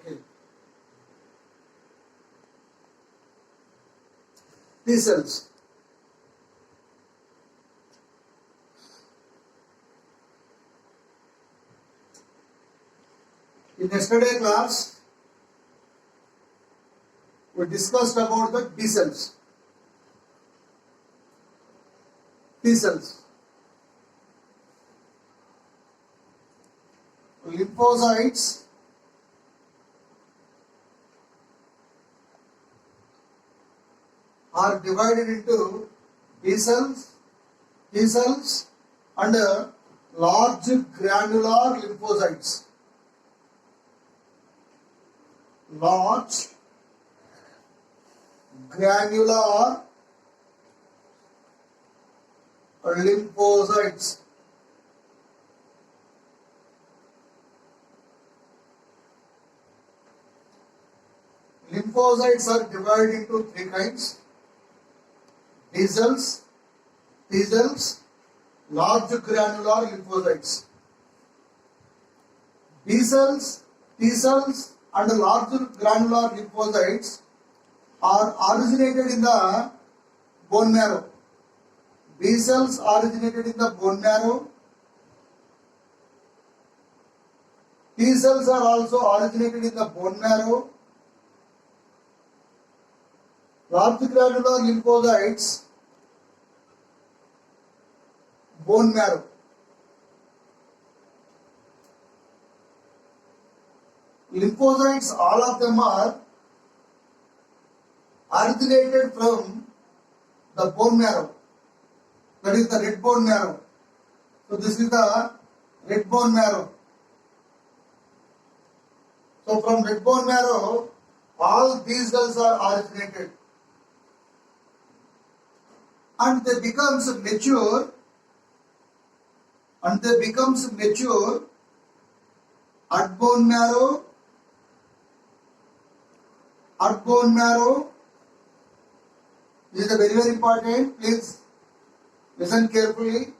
Okay. T cells. In yesterday class, we discussed about the B cells. T cells. Lymphocytes are divided into B cells, T cells, and large granular lymphocytes. Large granular lymphocytes. Lymphocytes are divided into three kinds: B cells, T cells, large granular lymphocytes. B cells, T cells, and large granular lymphocytes are originated in the bone marrow. B cells originated in the bone marrow. T cells are also originated in the bone marrow. Large granular lymphocytes, bone marrow. Lymphocytes, all of them are originated from the bone marrow. That is the red bone marrow. So this is the red bone marrow. So from red bone marrow, all these cells are originated. And they becomes mature at bone marrow. At bone marrow, this is very important, please listen carefully.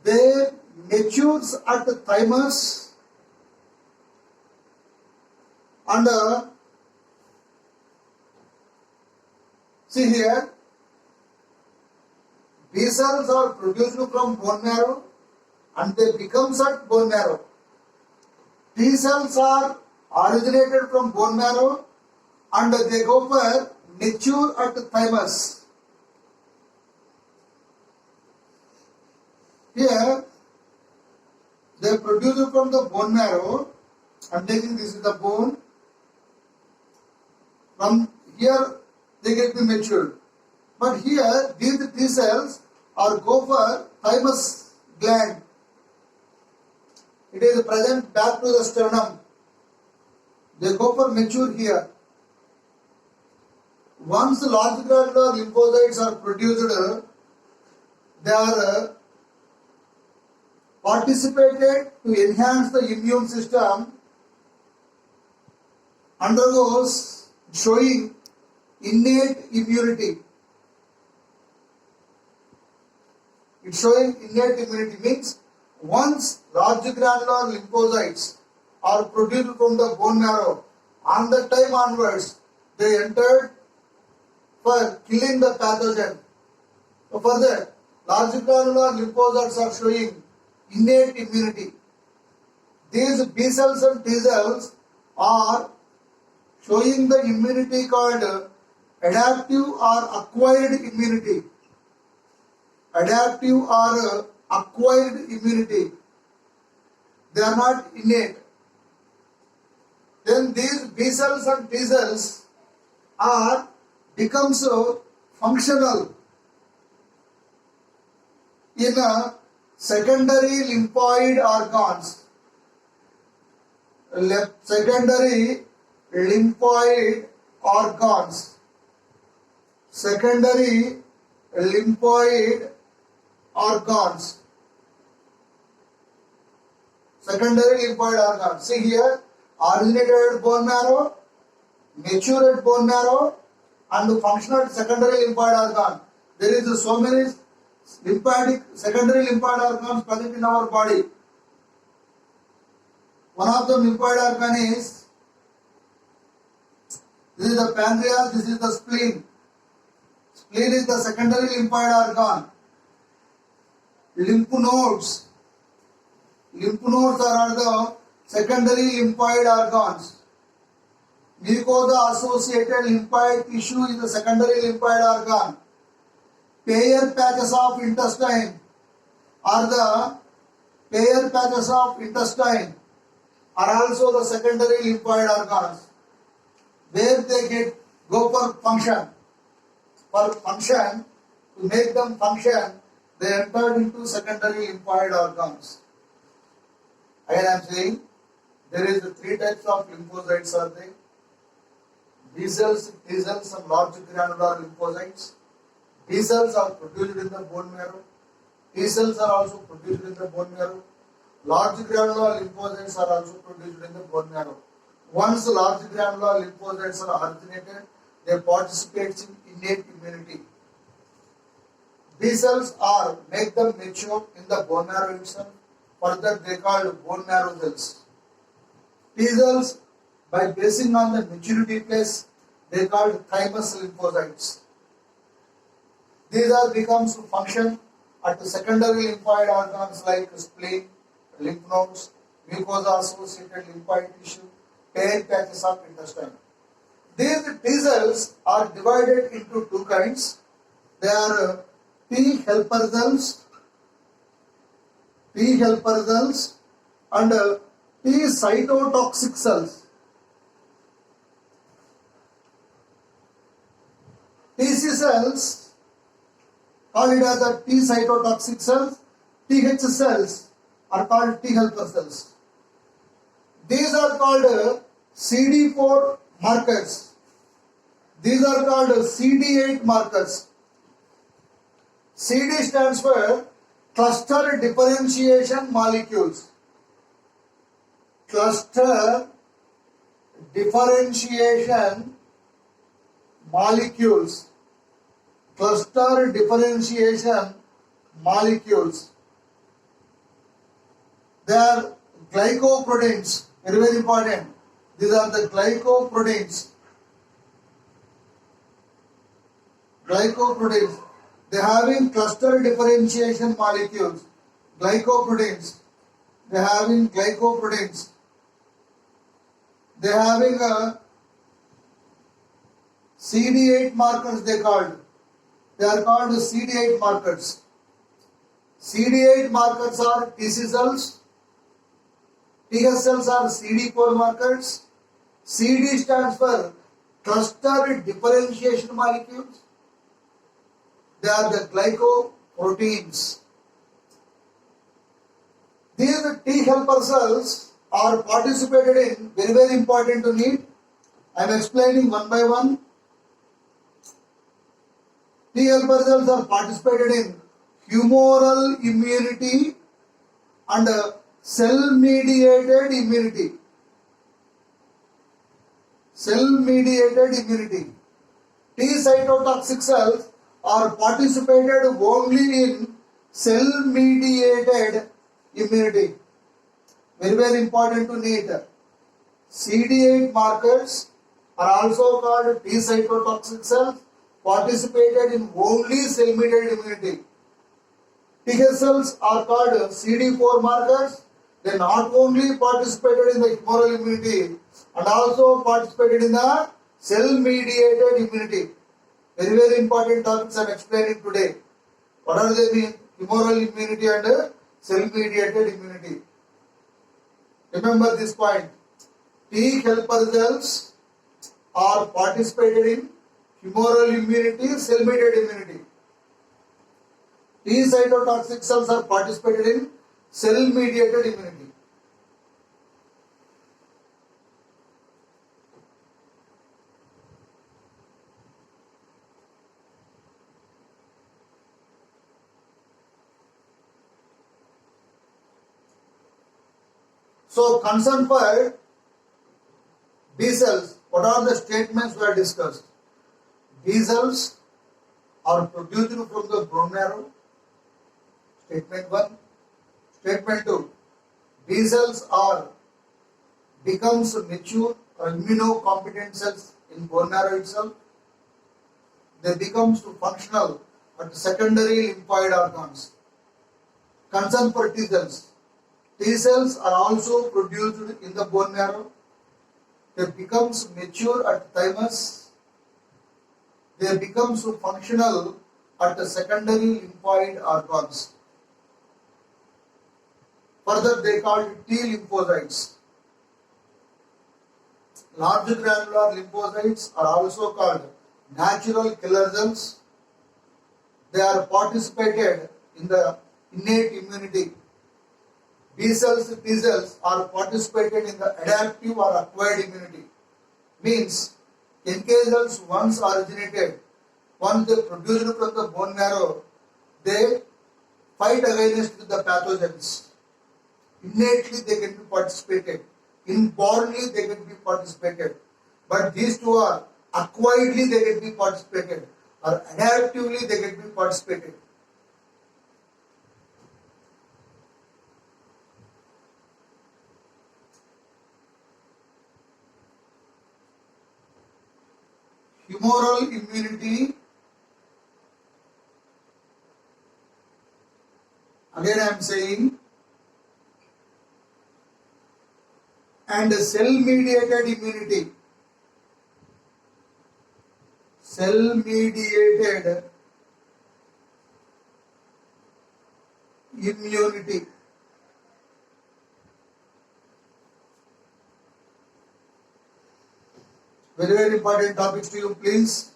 They matures at the thymus and see here, B cells are produced from bone marrow and they becomes at bone marrow. T cells are originated from bone marrow and they go for mature at thymus. Here they produce from the bone marrow. I am taking this is the bone. From here they get to mature. But here these T cells are go for thymus gland. It is present back to the sternum. They go for mature here. Once large granular lymphocytes are produced, they are participated to enhance the immune system, undergoes showing innate immunity. It's showing innate immunity means once large granular lymphocytes are produced from the bone marrow, on that time onwards they entered for killing the pathogen. So further, large granular lymphocytes are showing innate immunity. These B cells and T cells are showing the immunity called adaptive or acquired immunity. Adaptive or acquired immunity. They are not innate. Then these B cells and T cells are becomes functional in a secondary lymphoid organs. Secondary lymphoid organs. Secondary lymphoid organs. Secondary lymphoid organs. See here, originated bone marrow, matured bone marrow, and functional secondary lymphoid organ. There is so many lymphatic secondary lymphoid organs present in our body. One of the lymphoid organ is This is the pancreas, this is the spleen. Spleen is the secondary lymphoid organ. Lymph nodes. Lymph nodes are the secondary lymphoid organs. Mucosa associated lymphoid tissue is the secondary lymphoid organ. Paired patches of intestine are also the secondary lymphoid organs, where they go for function. For function, to make them function, they entered into secondary lymphoid organs. Again I am saying, there is three types of lymphocytes are there. B cells, T cells and large granular lymphocytes. B cells are produced in the bone marrow. T cells are also produced in the bone marrow. Large granular lymphocytes are also produced in the bone marrow. Once large granular lymphocytes are originated, they participate in innate immunity. B cells make them mature in the bone marrow itself. Further, they are called bone marrow cells. T cells, by basing on the maturity place, they are called thymus lymphocytes. These becomes to function at the secondary lymphoid organs like spleen, lymph nodes, mucosa associated lymphoid tissue, paired patches of intestine. These T cells are divided into two kinds. They are T helper cells and T cytotoxic cells. TC cells, call it as the T cytotoxic cells. TH cells are called T helper cells. These are called CD4 markers. These are called CD8 markers. CD stands for cluster differentiation molecules. Cluster differentiation molecules. Cluster differentiation molecules. They are glycoproteins. Very, very important. These are the glycoproteins. Glycoproteins. They are having cluster differentiation molecules. Glycoproteins. They are having glycoproteins. They are having CD8 markers they are called CD8 markers. CD8 markers are TC cells. TS cells are CD4 markers. CD stands for cluster differentiation molecules. They are the glycoproteins. These T helper cells are participated in, very, very important to need. I am explaining one by one. T helper cells are participated in humoral immunity and cell-mediated immunity. Cell-mediated immunity. T cytotoxic cells are participated only in cell-mediated immunity. Very, very important to need. CD8 markers are also called T cytotoxic cells, participated in only cell-mediated immunity. TH cells are called CD4 markers. They not only participated in the humoral immunity and also participated in the cell-mediated immunity. Very, very important topics I am explaining today. What are they mean? Humoral immunity and cell-mediated immunity. Remember this point. T helper cells are participated in humoral immunity, cell-mediated immunity. T cytotoxic cells are participated in cell-mediated immunity. So, concern for B cells, what are the statements we have discussed? B cells are produced from the bone marrow. Statement 1. Statement 2. B cells becomes mature or immunocompetent cells in bone marrow itself. They become functional at secondary lymphoid organs. Concern for T cells. T cells are also produced in the bone marrow. They become mature at thymus. They become functional at the secondary lymphoid organs. Further, they called T lymphocytes. Large granular lymphocytes are also called natural killer cells. They are participated in the innate immunity. B cells, T cells are participated in the adaptive or acquired immunity. Means NK cells once originated, once they produced from the bone marrow, they fight against the pathogens. Innately they can be participated. Inbornly they can be participated. But these two are acquiredly they can be participated or adaptively they can be participated. Humoral immunity, again I am saying, and cell-mediated immunity. Cell-mediated immunity. Very, very important topics to you, please.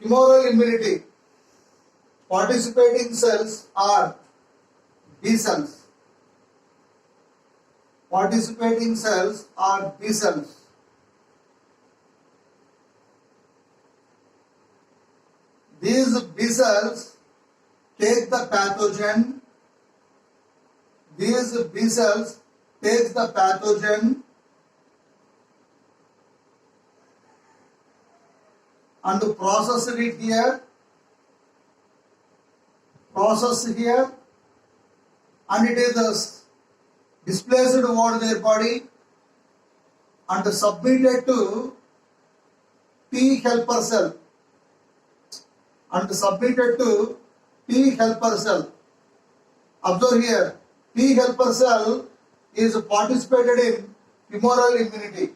Humoral immunity. Participating cells are B cells. Participating cells are B cells. These B cells take the pathogen. These B cells take the pathogen and process it here. Process here, and it is displaced over their body and submitted to T helper cell. And submitted to T helper cell. Observe here, T helper cell is participated in humoral immunity.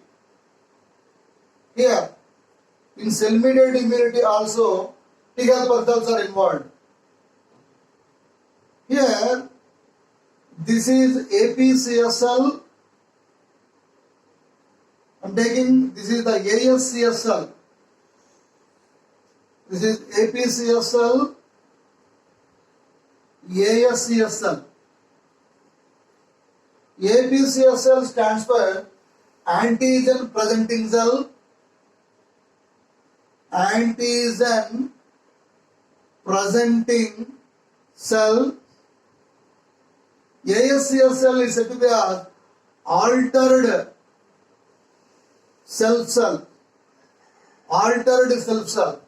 Here, in cell-mediated immunity also, T helper cells are involved. Here, this is APCSL. I am taking, this is the ASCSL. This is APCSL, ASCSL. APCSL stands for antigen presenting cell. Antigen presenting cell. ASCSL is said to be as altered self cell. Altered self cell.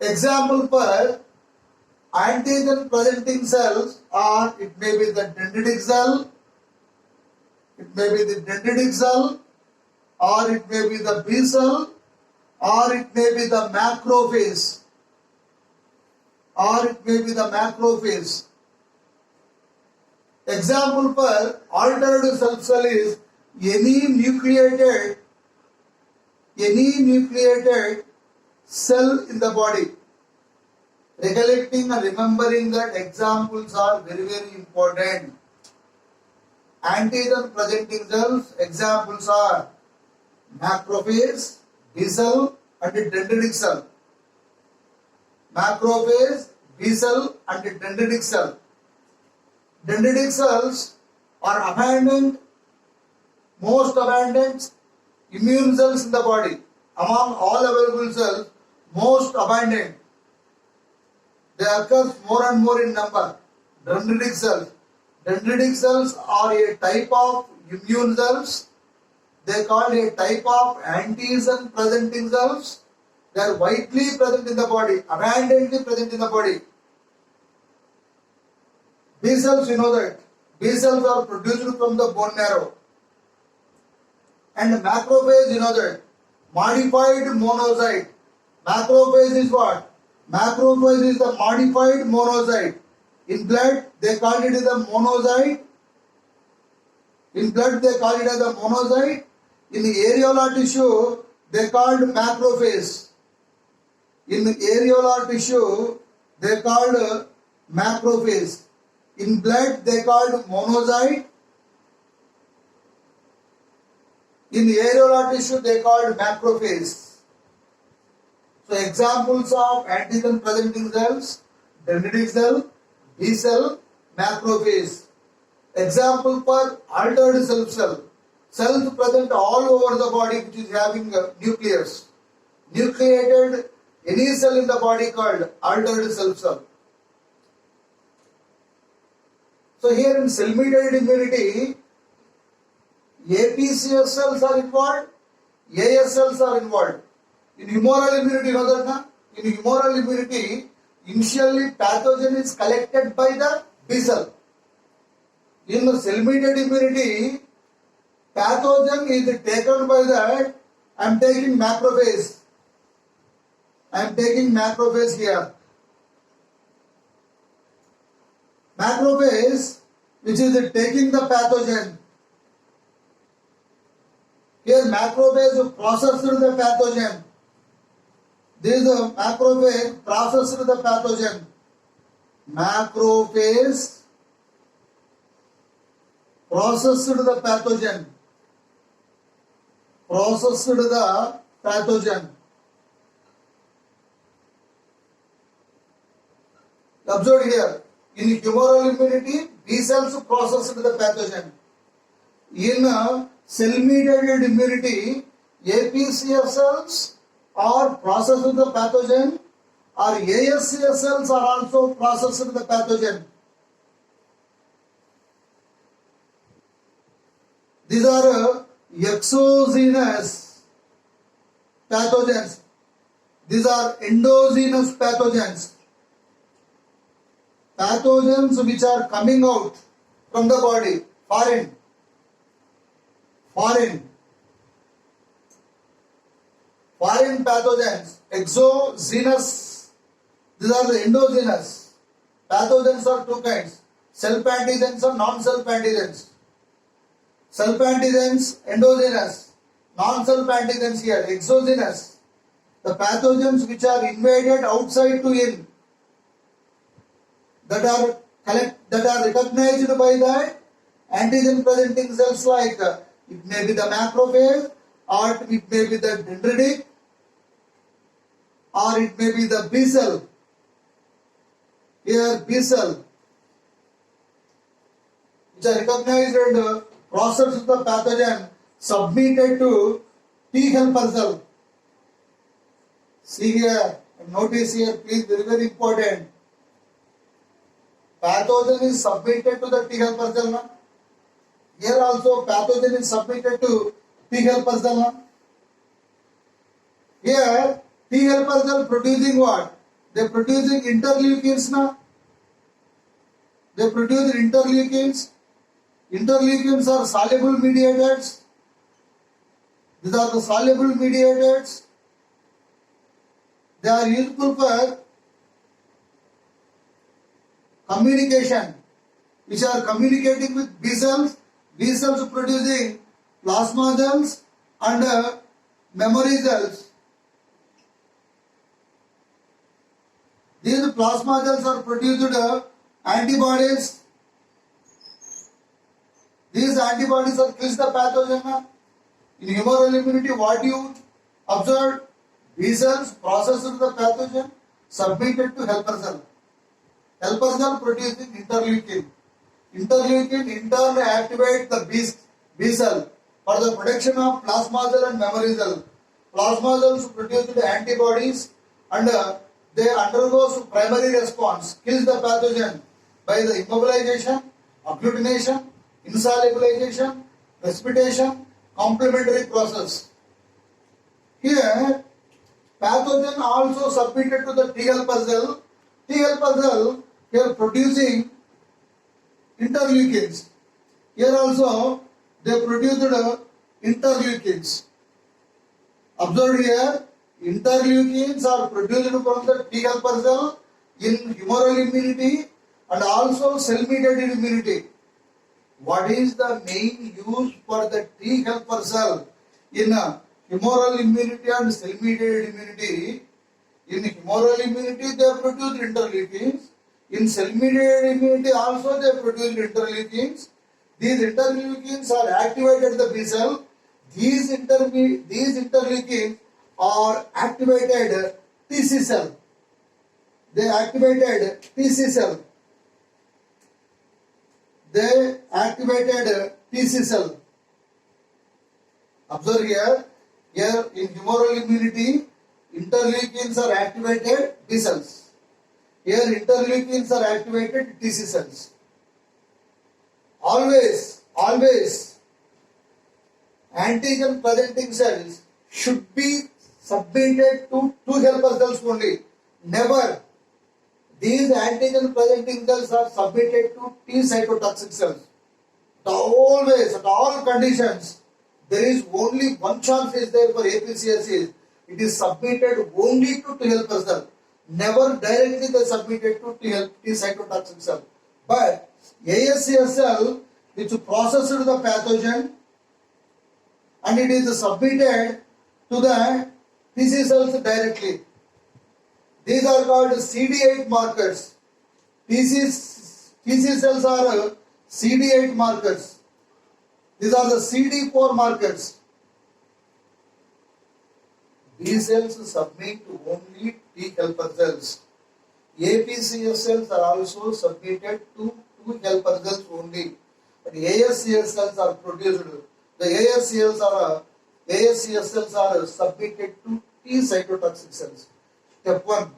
Example for antigen presenting cells are, it may be the dendritic cell, it may be the dendritic cell, or it may be the B cell, or it may be the macrophage, or it may be the macrophage. Example for altered self cell is any nucleated cell in the body. Recollecting and remembering that examples are very, very important. Antigen presenting cells, examples are macrophage, B cell and dendritic cell. Macrophage, B cell and dendritic cell. Dendritic cells are abundant, most abundant immune cells in the body. Among all available cells, most abundant. They occur more and more in number. Dendritic cells. Dendritic cells are a type of immune cells. They are called a type of antigen presenting cells. They are widely present in the body, abundantly present in the body. B cells, you know that. B cells are produced from the bone marrow. And macrophage, you know that. modified monocyte. Macrophage is what? Macrophage is the modified monocyte. In blood, they call it as the monocyte. In blood, they call it as the monocyte. In the areolar tissue, they called macrophage. In the areolar tissue, they called macrophage. In blood, they called monocyte. In the areolar tissue, they called macrophage. So examples of antigen presenting cells: dendritic cell, B cell, macrophage. Example for altered self cell. Cells present all over the body which is having nucleus. Nucleated any cell in the body called altered self cell. So here in cell mediated immunity, APCS cells are involved, AS cells are involved. In humoral immunity, you know that, na? In humoral immunity, initially pathogen is collected by the B cell. In the cell mediated immunity, pathogen is taken by the, I am taking macrophage. I am taking macrophage here. Macrophage, which is taking the pathogen. Here macrophage processed the pathogen. This macrophage processed the pathogen. Macrophage processed the pathogen. Processed the pathogen. Observe here. In humoral immunity, B cells processed the pathogen. In cell mediated immunity, APCS cells are processed the pathogen, or ASCS cells are also processed the pathogen. These are exogenous pathogens. These are endogenous pathogens. Pathogens which are coming out from the body, foreign. Foreign pathogens, exogenous. These are the endogenous. Pathogens are two kinds: self antigens and non-self antigens. Self antigens, endogenous. Non-self antigens here, exogenous. The pathogens which are invaded outside to in, that are recognized by the antigen presenting cells, like it may be the macrophage, or it may be the dendritic, or it may be the B cell. Here B cell, which are recognized and processed the pathogen, submitted to T helper cell. See here, notice here, please, very very important. Pathogen is submitted to the T helper cell. Na? Here also pathogen is submitted to T helper cell. Na? Here T helper cell producing what? They are producing interleukins. Na? They produce interleukins. Interleukins are soluble mediators. These are the soluble mediators. They are useful for communication, which are communicating with B cells. B cells producing plasma cells and memory cells. These plasma cells are produced antibodies. These antibodies are kills the pathogen. In humoral immunity, what you observed? B cells processed the pathogen, submitted to helper cell. Helper cell producing interleukin. Interleukin in turn activate the B cell for the production of plasma cell and memory cell. Plasma cells produce the antibodies and they undergo primary response, kills the pathogen by the immobilization, agglutination, insolubilization, precipitation, complementary process. Here, pathogen also submitted to the T helper cell. T helper cell here producing interleukins. Here also they produced interleukins. Observe here, interleukins are produced from the T helper cell in humoral immunity and also cell-mediated immunity. What is the main use for the T helper cell in humoral immunity and cell-mediated immunity? In humoral immunity, they produce interleukins. In cell-mediated immunity, also they produce interleukins. These interleukins are activated the B cell. These interleukins are activated TC cell. They activated TC cell. They activated TC cell. Observe here. Here in humoral immunity, interleukins are activated B cells. Here interleukins are activated TC cells. Always antigen presenting cells should be submitted to T helper cells only. Never these antigen presenting cells are submitted to T cytotoxic cells. Always, at all conditions, there is only one chance is there for APCSC. It is submitted only to T helper cell. Never directly they submitted to T cytotoxic cell. But ASCSL, which processed the pathogen and it is submitted to the TC cells directly. These are called CD8 markers. TC cells are CD8 markers. These are the CD4 markers. B cells submit to only T helper cells. APCS cells are also submitted to T helper cells only. But ASCS cells are produced. The ASCS cells are submitted to T cytotoxic cells. Step 1.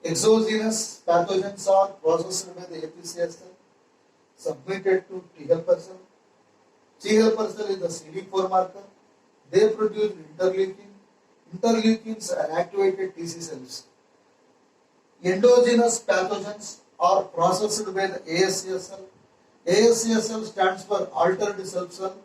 Exogenous pathogens are processed by the APCS cell, submitted to T helper cell. T helper cell is the CD4 marker. They produce interleukin. Interleukins are activated TC cells. Endogenous pathogens are processed by the ASCS cell. ASCS cell stands for altered self cell.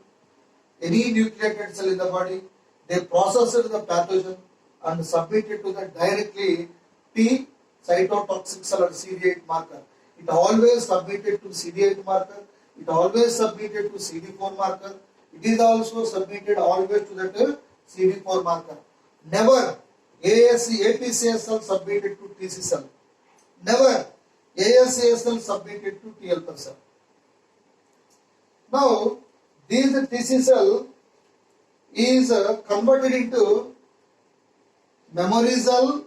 Any nucleated cell in the body, they process the pathogen and submit it to the directly T cytotoxic cell or CD8 marker. It always submitted to CD8 marker. It always submitted to CD4 marker. It is also submitted always to that CD4 marker. Never APCS cell submitted to TC cell. Never ASCS cell submitted to T helper cell. Now, this TC cell is converted into memory cell